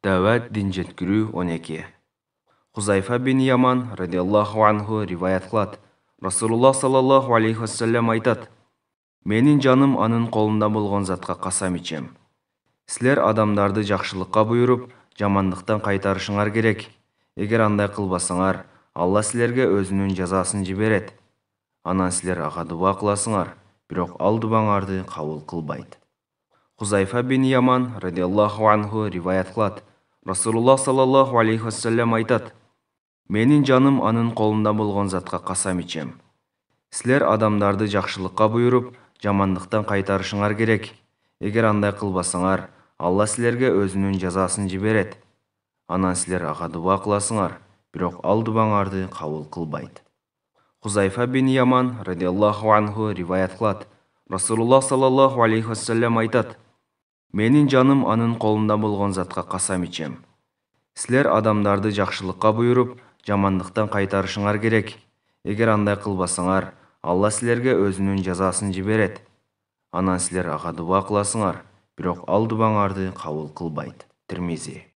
Дәвәт дин жеткирүү 12. Хузайфа бин Яман радиаллаху анху риваят кылат. Расулуллах саллаллаху алейхи вассалам айтат: Менин жаным анын колунда болгон затка касам ичем. Силер адамдарды жакшылыкка буйруп, жамандыктан кайтарышыңар керек. Эгер андай кылбасаңар, Алла силерге өзүнүн жазасын жиберет. Анан силер ага дуба кыласыңар, бирок ал дубаңарды кабыл кылбайт. Хузайфа бин Яман радиаллаху анху риваят кылат. Расулуллах саллаллаху алейхи вассалам айтат: Менин жаным анын колунда болгон затка касам ичем. Силер адамдарды жакшылыкка буйруп, жамандыктан кайтарышыңар керек. Эгер андай кылбасаңар, Алла силерге өзүнүн жазасын жиберет. Анан силер ага дуба кыласыңар, бирок ал дубаңарды кабыл кылбайт. Хузайфа бин Яман радиаллаху анху риваят кылат. Расулуллах саллаллаху алейхи вассалам айтат: Менин жаным анын колунда болгон затка касам ичем. Силер адамдарды жакшылыкка буйруп, жамандыктан кайтарышыңар керек. Эгер андай кылбасаңар, Алла силерге өзүнүн жазасын жиберет. Анан силер ага дуба кыласыңар, бирок ал дубаңарды кабыл кылбайт. Тирмизи.